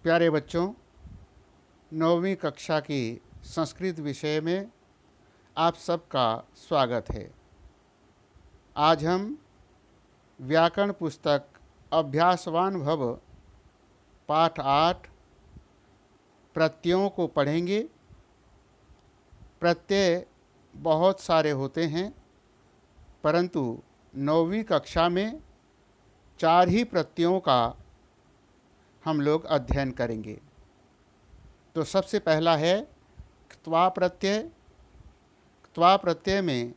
प्यारे बच्चों, 9वीं कक्षा की संस्कृत विषय में आप सबका स्वागत है। आज हम व्याकरण पुस्तक अभ्यासवान भव पाठ 8 प्रत्ययों को पढ़ेंगे। प्रत्यय बहुत सारे होते हैं, परंतु 9वीं कक्षा में 4 ही प्रत्ययों का हम लोग अध्ययन करेंगे। तो सबसे पहला है क्त्वा प्रत्यय। क्त्वा प्रत्यय में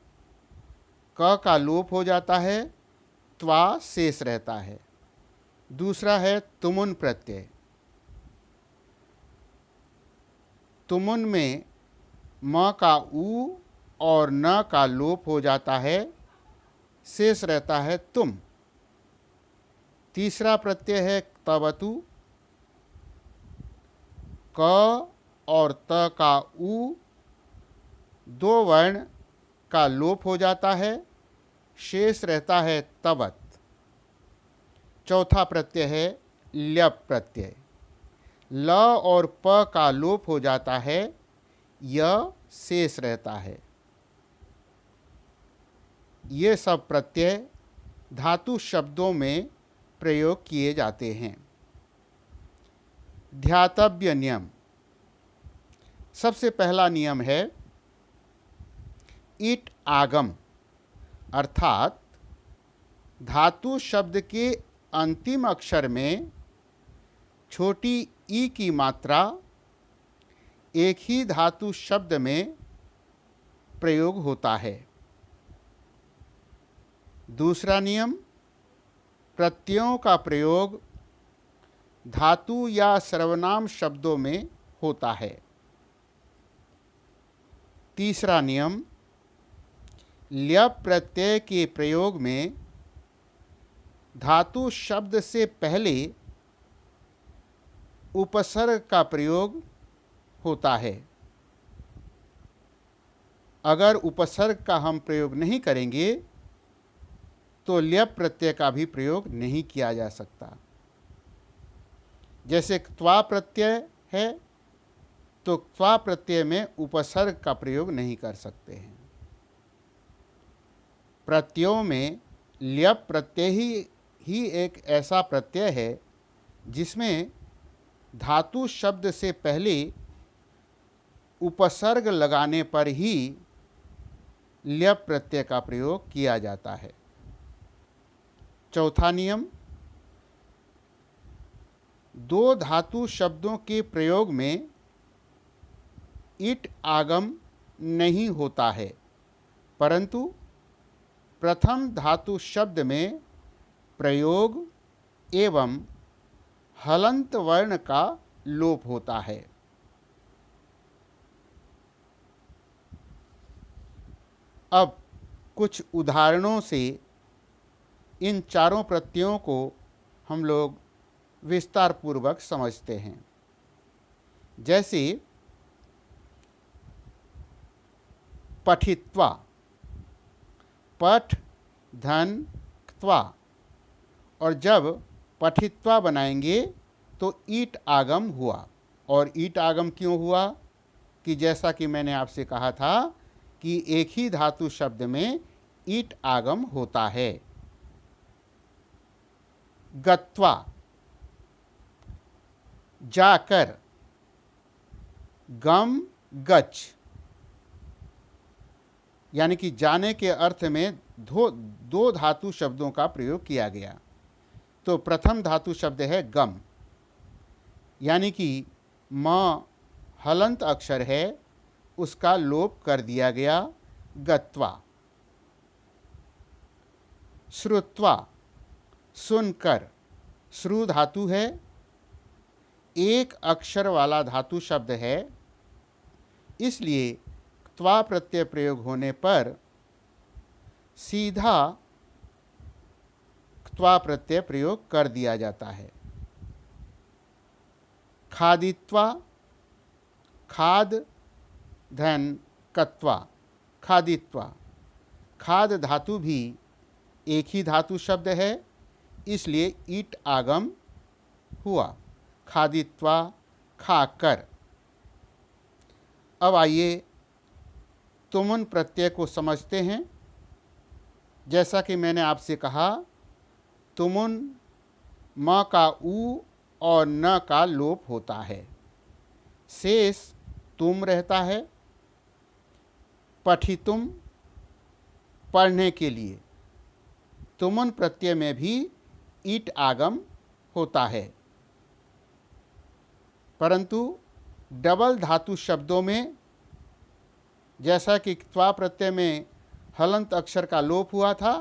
क का लोप हो जाता है, त्वा शेष रहता है। दूसरा है तुमुन प्रत्यय। तुमुन में म का ऊ और न का लोप हो जाता है, शेष रहता है तुम। तीसरा प्रत्यय है क्तवतु। क और त का ऊ दो वर्ण का लोप हो जाता है, शेष रहता है तवत। चौथा प्रत्यय है ल्यप प्रत्यय। ल और प का लोप हो जाता है, य शेष रहता है। ये सब प्रत्यय धातु शब्दों में प्रयोग किए जाते हैं। ध्यातव्य नियम। सबसे पहला नियम है इट आगम, अर्थात धातु शब्द के अंतिम अक्षर में छोटी ई की मात्रा एक ही धातु शब्द में प्रयोग होता है। दूसरा नियम, प्रत्ययों का प्रयोग धातु या सर्वनाम शब्दों में होता है। तीसरा नियम, ल्यप प्रत्यय के प्रयोग में धातु शब्द से पहले उपसर्ग का प्रयोग होता है। अगर उपसर्ग का हम प्रयोग नहीं करेंगे तो ल्यप प्रत्यय का भी प्रयोग नहीं किया जा सकता। जैसे क्त्वा प्रत्यय है तो क्त्वा प्रत्यय में उपसर्ग का प्रयोग नहीं कर सकते हैं। प्रत्ययों में ल्यप प्रत्यय ही एक ऐसा प्रत्यय है जिसमें धातु शब्द से पहले उपसर्ग लगाने पर ही ल्यप प्रत्यय का प्रयोग किया जाता है। चौथा नियम, दो धातु शब्दों के प्रयोग में इट आगम नहीं होता है, परंतु प्रथम धातु शब्द में प्रयोग एवं हलंत वर्ण का लोप होता है। अब कुछ उदाहरणों से इन चारों प्रत्ययों को हम लोग विस्तार पूर्वक समझते हैं। जैसे पठित्वा, पठ धन क्त्वा, और जब पठित्वा बनाएंगे तो ईट आगम हुआ। और ईट आगम क्यों हुआ कि जैसा कि मैंने आपसे कहा था कि एक ही धातु शब्द में ईट आगम होता है। गत्वा, जाकर, गम गच्छ, यानी कि जाने के अर्थ में दो धातु शब्दों का प्रयोग किया गया। तो प्रथम धातु शब्द है गम, यानी कि म हलंत अक्षर है, उसका लोप कर दिया गया, गत्वा। श्रुत्वा, सुनकर, श्रु धातु है, एक अक्षर वाला धातु शब्द है, इसलिए क्त्वा प्रत्यय प्रयोग होने पर सीधा क्त्वा प्रत्यय प्रयोग कर दिया जाता है। खादित्वा, खाद धन कत्वा, खादित्वा। खाद धातु भी एक ही धातु शब्द है, इसलिए ईट आगम हुआ। खादित्वा, खाकर। अब आइए तुमुन प्रत्यय को समझते हैं। जैसा कि मैंने आपसे कहा, तुमुन म का ऊ और न का लोप होता है, शेष तुम रहता है। पठितुम, पढ़ने के लिए, तुमुन प्रत्यय में भी ईट आगम होता है, परंतु डबल धातु शब्दों में, जैसा कि त्वा प्रत्यय में हलंत अक्षर का लोप हुआ था,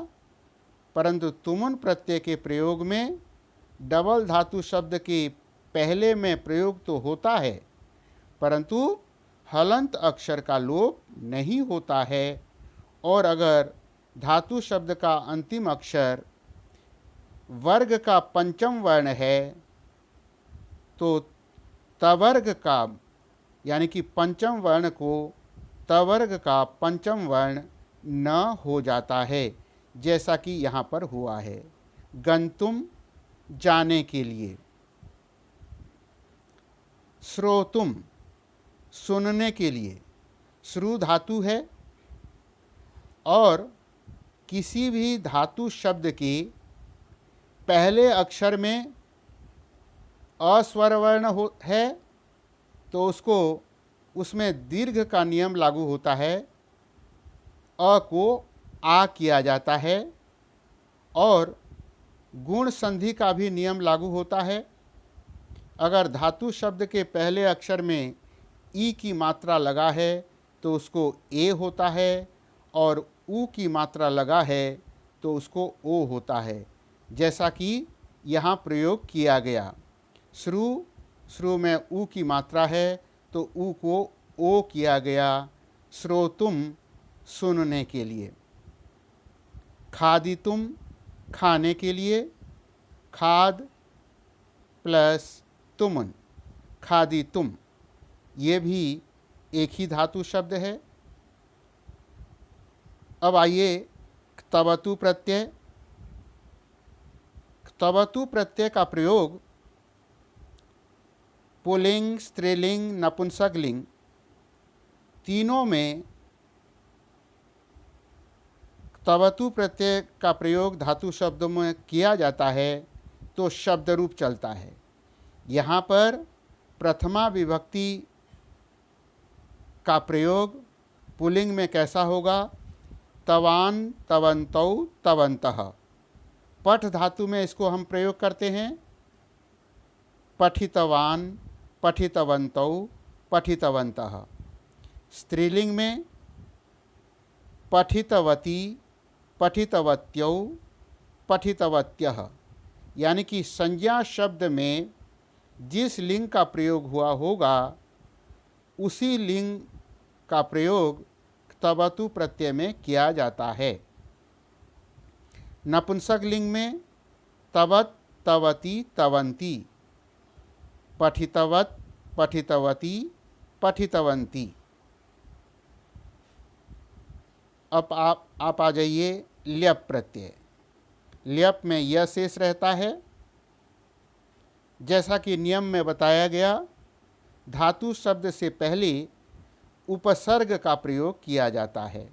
परंतु तुमुन प्रत्यय के प्रयोग में डबल धातु शब्द के पहले में प्रयोग तो होता है, परंतु हलंत अक्षर का लोप नहीं होता है। और अगर धातु शब्द का अंतिम अक्षर वर्ग का पंचम वर्ण है तो तवर्ग का, यानी कि पंचम वर्ण को तवर्ग का पंचम वर्ण न हो जाता है, जैसा कि यहाँ पर हुआ है। गंतुम, जाने के लिए। श्रोतुम, सुनने के लिए। श्रु धातु है और किसी भी धातु शब्द के पहले अक्षर में अस्वर वर्ण है तो उसमें दीर्घ का नियम लागू होता है, अ को आ किया जाता है, और गुण संधि का भी नियम लागू होता है। अगर धातु शब्द के पहले अक्षर में ई की मात्रा लगा है तो उसको ए होता है, और ऊ की मात्रा लगा है तो उसको ओ होता है, जैसा कि यहाँ प्रयोग किया गया। श्रु में ऊ की मात्रा है तो ऊ को ओ किया गया। श्रोतुम, सुनने के लिए। खादितुम, खाने के लिए। खाद प्लस तुमुन, खादितुम, ये भी एक ही धातु शब्द है। अब आइए क्तवतु प्रत्यय। क्तवतु प्रत्यय का प्रयोग पुल्लिंग, स्त्रीलिंग, नपुंसकलिंग तीनों में क्तवतु प्रत्यय का प्रयोग धातु शब्दों में किया जाता है तो शब्द रूप चलता है। यहाँ पर प्रथमा विभक्ति का प्रयोग पुल्लिंग में कैसा होगा? तवान, तवन्तौ, तवन्तः। पठ धातु में इसको हम प्रयोग करते हैं। पठितवान, पठितवन्तौ, पठितवन्तः। स्त्रीलिंग में पठितवती, पठितवत्यौ, पठितवत्यः। यानी कि संज्ञा शब्द में जिस लिंग का प्रयोग हुआ होगा उसी लिंग का प्रयोग क्तवतु प्रत्यय में किया जाता है। नपुंसक लिंग में तवत, तवती, तवंती, पठितवत, पठितवती, पठितवंती। अब आप आ जाइए ल्यप प्रत्यय। ल्यप में यह शेष रहता है। जैसा कि नियम में बताया गया, धातु शब्द से पहले उपसर्ग का प्रयोग किया जाता है।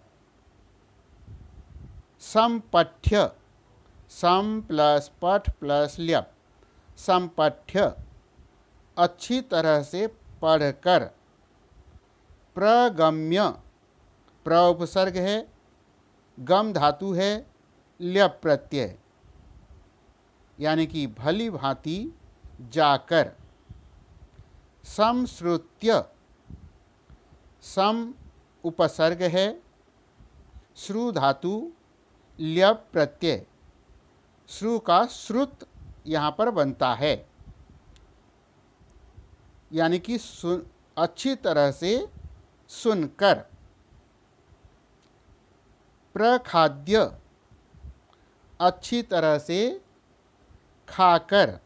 समपठ्य, सम प्लस पठ प्लस ल्यप, समपठ्य, अच्छी तरह से पढ़कर। प्रगम्य, प्र उपसर्ग है, गम धातु है, ल्यप प्रत्यय, यानी कि भली भांति जाकर। समश्रुत्य, सम उपसर्ग है, श्रु धातु, ल्यप प्रत्यय। श्रु का श्रुत यहाँ पर बनता है, यानी कि अच्छी तरह से सुनकर। प्रखाद्य, अच्छी तरह से खाकर।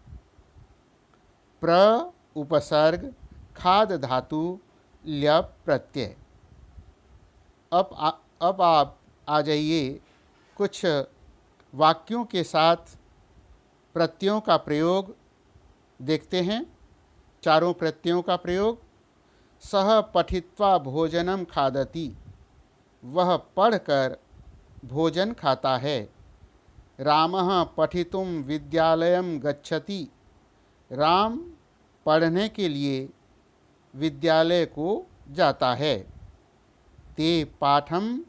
प्र उपसर्ग, खाद धातु, ल्यप प्रत्यय। अब आप आ जाइए कुछ वाक्यों के साथ प्रत्ययों का प्रयोग देखते हैं। चारों प्रत्ययों का प्रयोग। सह पठित्वा भोजनम खादति, वह पढ़कर भोजन खाता है। रामः पठितुम विद्यालयम गच्छति, राम पढ़ने के लिए विद्यालय को जाता है। ते पाठम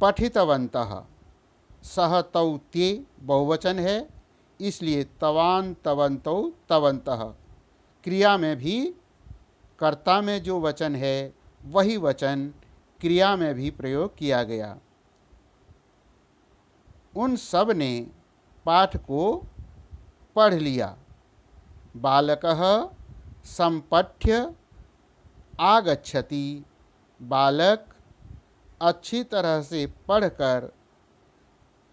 पठितवन्तः, सह तौ ते बहुवचन है, इसलिए तवान तवन्तौ तवन्तः। क्रिया में भी कर्ता में जो वचन है वही वचन क्रिया में भी प्रयोग किया गया। उन सब ने पाठ को पढ़ लिया। बालकः सम्पठ्य आगच्छति, बालक अच्छी तरह से पढ़कर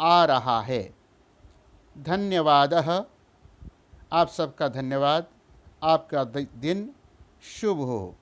आ रहा है। धन्यवादः, आप सबका धन्यवाद। आपका दिन शुभ हो।